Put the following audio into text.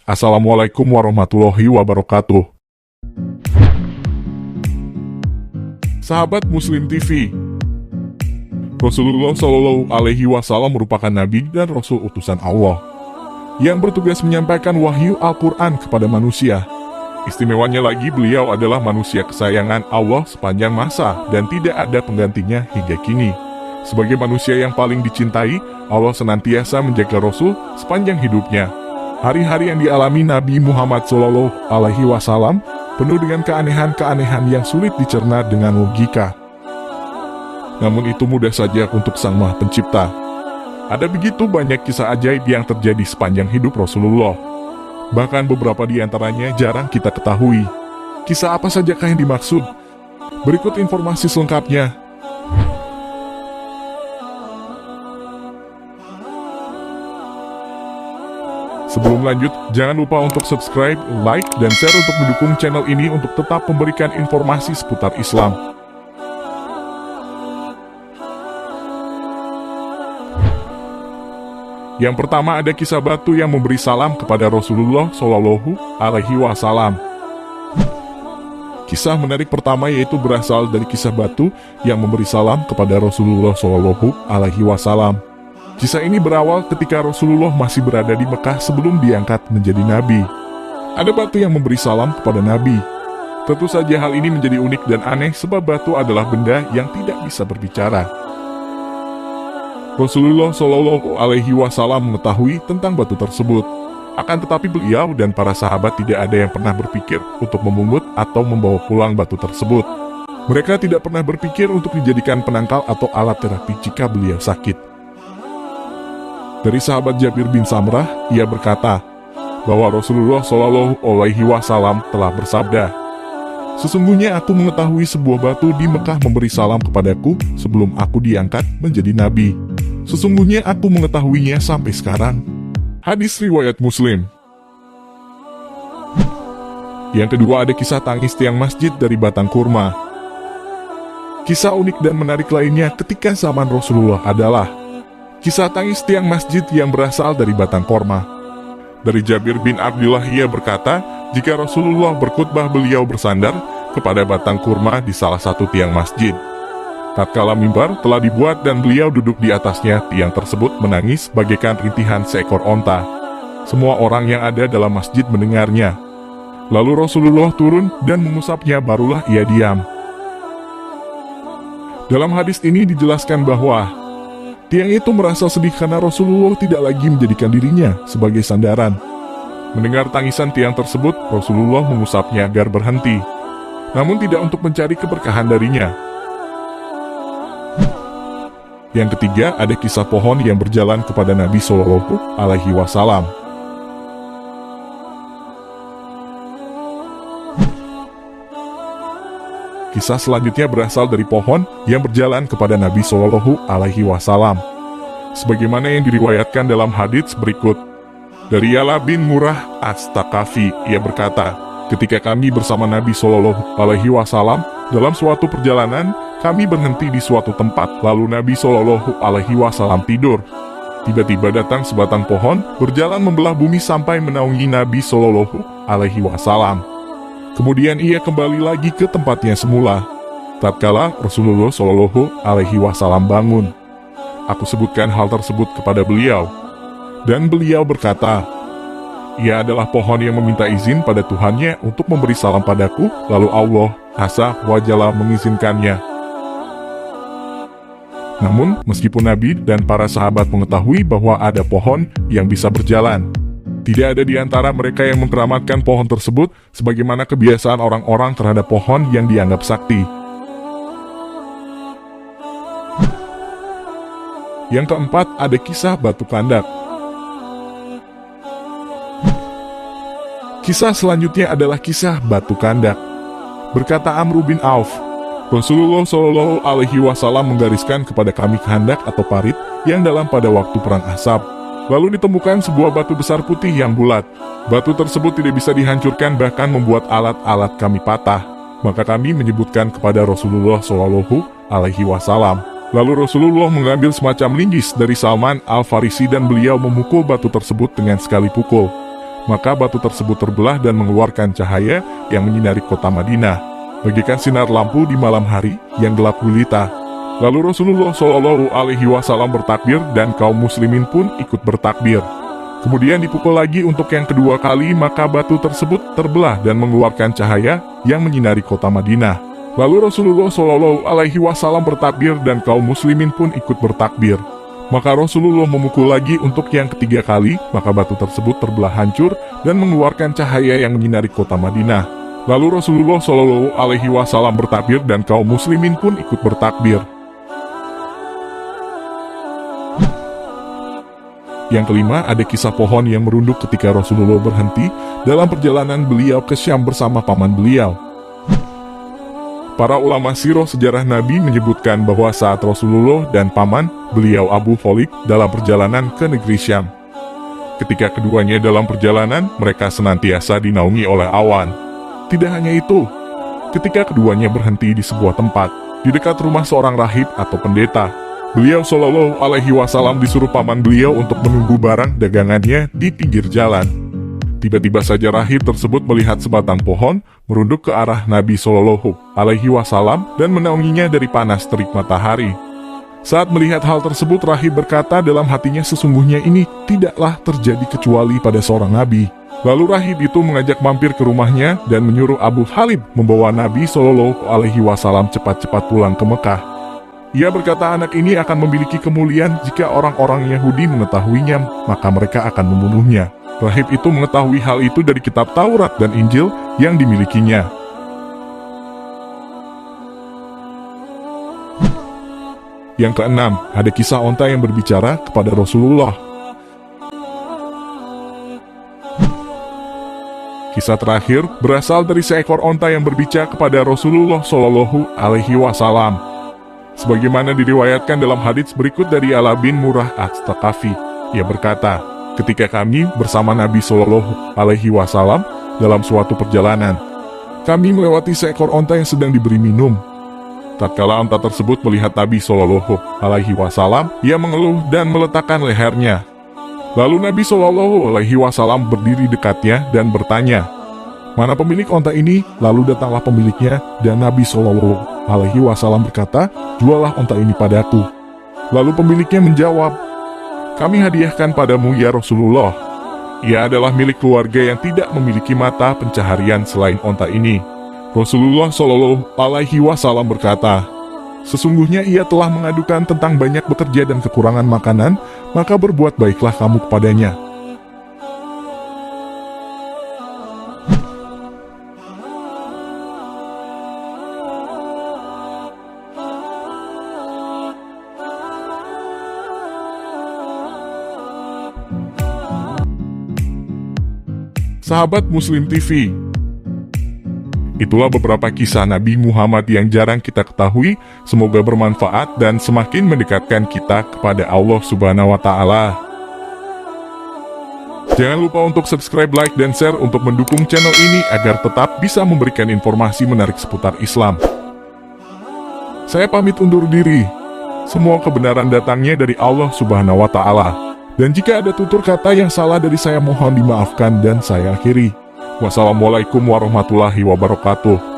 Assalamualaikum warahmatullahi wabarakatuh. Sahabat Muslim TV, Rasulullah Shallallahu Alaihi Wasallam merupakan nabi dan rasul utusan Allah yang bertugas menyampaikan wahyu Al-Quran kepada manusia. Istimewanya lagi, beliau adalah manusia kesayangan Allah sepanjang masa dan tidak ada penggantinya hingga kini. Sebagai manusia yang paling dicintai, Allah senantiasa menjaga Rasul sepanjang hidupnya. Hari-hari yang dialami Nabi Muhammad Shallallahu Alaihi Wasallam penuh dengan keanehan-keanehan yang sulit dicerna dengan logika. Namun itu mudah saja untuk Sang Maha Pencipta. Ada begitu banyak kisah ajaib yang terjadi sepanjang hidup Rasulullah. Bahkan beberapa di antaranya jarang kita ketahui. Kisah apa sajakah yang dimaksud? Berikut informasi selengkapnya. Sebelum lanjut, jangan lupa untuk subscribe, like, dan share untuk mendukung channel ini untuk tetap memberikan informasi seputar Islam. Yang pertama, ada kisah batu yang memberi salam kepada Rasulullah Shallallahu Alaihi Wasallam. Kisah menarik pertama yaitu berasal dari kisah batu yang memberi salam kepada Rasulullah Shallallahu Alaihi Wasallam. Kisah ini berawal ketika Rasulullah masih berada di Mekah sebelum diangkat menjadi nabi. Ada batu yang memberi salam kepada nabi. Tentu saja hal ini menjadi unik dan aneh sebab batu adalah benda yang tidak bisa berbicara. Rasulullah Shallallahu Alaihi Wasallam mengetahui tentang batu tersebut. Akan tetapi beliau dan para sahabat tidak ada yang pernah berpikir untuk memungut atau membawa pulang batu tersebut. Mereka tidak pernah berpikir untuk dijadikan penangkal atau alat terapi jika beliau sakit. Dari sahabat Jabir bin Samrah, ia berkata bahwa Rasulullah Shallallahu Alaihi Wasallam telah bersabda, "Sesungguhnya aku mengetahui sebuah batu di Mekah memberi salam kepadaku sebelum aku diangkat menjadi nabi. Sesungguhnya aku mengetahuinya sampai sekarang." Hadis riwayat Muslim. Yang kedua, ada kisah tangis tiang masjid dari batang kurma. Kisah unik dan menarik lainnya ketika zaman Rasulullah adalah kisah tangis tiang masjid yang berasal dari batang korma. Dari Jabir bin Abdullah, ia berkata, jika Rasulullah berkhutbah beliau bersandar kepada batang kurma di salah satu tiang masjid. Tatkala mimbar telah dibuat dan beliau duduk di atasnya, tiang tersebut menangis bagaikan rintihan seekor onta. Semua orang yang ada dalam masjid mendengarnya. Lalu Rasulullah turun dan mengusapnya, barulah ia diam. Dalam hadis ini dijelaskan bahwa tiang itu merasa sedih karena Rasulullah tidak lagi menjadikan dirinya sebagai sandaran. Mendengar tangisan tiang tersebut, Rasulullah mengusapnya agar berhenti, namun tidak untuk mencari keberkahan darinya. Yang ketiga, ada kisah pohon yang berjalan kepada Nabi Shallallahu Alaihi Wasallam. Kisah selanjutnya berasal dari pohon yang berjalan kepada Nabi Shallallahu Alaihi Wasallam. Sebagaimana yang diriwayatkan dalam hadits berikut. Dari Yala bin Murrah As-Taqafi, ia berkata, ketika kami bersama Nabi Shallallahu Alaihi Wasallam dalam suatu perjalanan, kami berhenti di suatu tempat, lalu Nabi Shallallahu Alaihi Wasallam tidur. Tiba-tiba datang sebatang pohon, berjalan membelah bumi sampai menaungi Nabi Shallallahu Alaihi Wasallam. Kemudian ia kembali lagi ke tempatnya semula. Tatkala Rasulullah Shallallahu Alaihi Wasallam bangun, aku sebutkan hal tersebut kepada beliau, dan beliau berkata, ia adalah pohon yang meminta izin pada Tuhannya untuk memberi salam padaku, lalu Allah Azza wa Jalla mengizinkannya. Namun, meskipun Nabi dan para sahabat mengetahui bahwa ada pohon yang bisa berjalan, tidak ada di antara mereka yang mengkeramatkan pohon tersebut sebagaimana kebiasaan orang-orang terhadap pohon yang dianggap sakti. Yang keempat, ada kisah batu kandak. Kisah selanjutnya adalah kisah batu kandak. Berkata Amr bin Auf, Rasulullah Shallallahu Alaihi Wasallam menggariskan kepada kami kehendak atau parit yang dalam pada waktu perang Ahzab. Lalu ditemukan sebuah batu besar putih yang bulat. Batu tersebut tidak bisa dihancurkan, bahkan membuat alat-alat kami patah. Maka kami menyebutkan kepada Rasulullah Shallallahu Alaihi Wasallam. Lalu Rasulullah mengambil semacam linggis dari Salman Al-Farisi dan beliau memukul batu tersebut dengan sekali pukul. maka batu tersebut terbelah dan mengeluarkan cahaya yang menyinari kota Madinah, bagaikan sinar lampu di malam hari yang gelap gulita. Lalu Rasulullah Shallallahu Alaihi Wasallam bertakbir dan kaum muslimin pun ikut bertakbir. Kemudian dipukul lagi untuk yang kedua kali, maka batu tersebut terbelah dan mengeluarkan cahaya yang menyinari kota Madinah. Lalu Rasulullah Shallallahu Alaihi Wasallam bertakbir dan kaum muslimin pun ikut bertakbir. Maka Rasulullah memukul lagi untuk yang ketiga kali, maka batu tersebut terbelah hancur dan mengeluarkan cahaya yang menyinari kota Madinah. Lalu Rasulullah Shallallahu Alaihi Wasallam bertakbir dan kaum muslimin pun ikut bertakbir. Yang kelima, ada kisah pohon yang merunduk ketika Rasulullah berhenti dalam perjalanan beliau ke Syam bersama paman beliau. Para ulama sirah sejarah Nabi menyebutkan bahwa saat Rasulullah dan paman beliau Abu Thalib dalam perjalanan ke negeri Syam. Ketika keduanya dalam perjalanan, mereka senantiasa dinaungi oleh awan. Tidak hanya itu, ketika keduanya berhenti di sebuah tempat, di dekat rumah seorang rahib atau pendeta, beliau Shallallahu Alaihi Wasallam disuruh paman beliau untuk menunggu barang dagangannya di pinggir jalan. Tiba-tiba saja rahib tersebut melihat sebatang pohon merunduk ke arah Nabi Shallallahu Alaihi Wasallam dan menaunginya dari panas terik matahari. Saat melihat hal tersebut, rahib berkata dalam hatinya, sesungguhnya ini tidaklah terjadi kecuali pada seorang nabi. Lalu rahib itu mengajak mampir ke rumahnya dan menyuruh Abu Thalib membawa Nabi Shallallahu Alaihi Wasallam cepat-cepat pulang ke Mekah. Ia berkata anak ini akan memiliki kemuliaan jika orang-orang Yahudi mengetahuinya, maka mereka akan membunuhnya. Rahib itu mengetahui hal itu dari kitab Taurat dan Injil yang dimilikinya. Yang keenam, ada kisah onta yang berbicara kepada Rasulullah. Kisah terakhir berasal dari seekor onta yang berbicara kepada Rasulullah Shallallahu Alaihi Wasallam. Sebagaimana diriwayatkan dalam hadits berikut dari Ala bin Murrah At-Thaqafi, ia berkata, ketika kami bersama Nabi Shallallahu Alaihi Wasallam dalam suatu perjalanan, kami melewati seekor onta yang sedang diberi minum. Tatkala onta tersebut melihat Nabi Shallallahu Alaihi Wasallam, ia mengeluh dan meletakkan lehernya. Lalu Nabi Shallallahu Alaihi Wasallam berdiri dekatnya dan bertanya, "Mana pemilik onta ini?" Lalu datanglah pemiliknya dan Nabi Shallallahu Alaihi Wasallam berkata, "Juallah onta ini padaku." Lalu pemiliknya menjawab, "Kami hadiahkan padamu ya Rasulullah. Ia adalah milik keluarga yang tidak memiliki mata pencaharian selain onta ini." Rasulullah Shallallahu Alaihi Wasallam berkata, "Sesungguhnya ia telah mengadukan tentang banyak bekerja dan kekurangan makanan, maka berbuat baiklah kamu kepadanya." Sahabat Muslim TV, itulah beberapa kisah Nabi Muhammad yang jarang kita ketahui. Semoga bermanfaat dan semakin mendekatkan kita kepada Allah Subhanahu wa Ta'ala. Jangan lupa untuk subscribe, like, dan share untuk mendukung channel ini agar tetap bisa memberikan informasi menarik seputar Islam. Saya pamit undur diri. Semua kebenaran datangnya dari Allah Subhanahu wa Ta'ala. Dan jika ada tutur kata yang salah dari saya, mohon dimaafkan dan saya akhiri. Wassalamualaikum warahmatullahi wabarakatuh.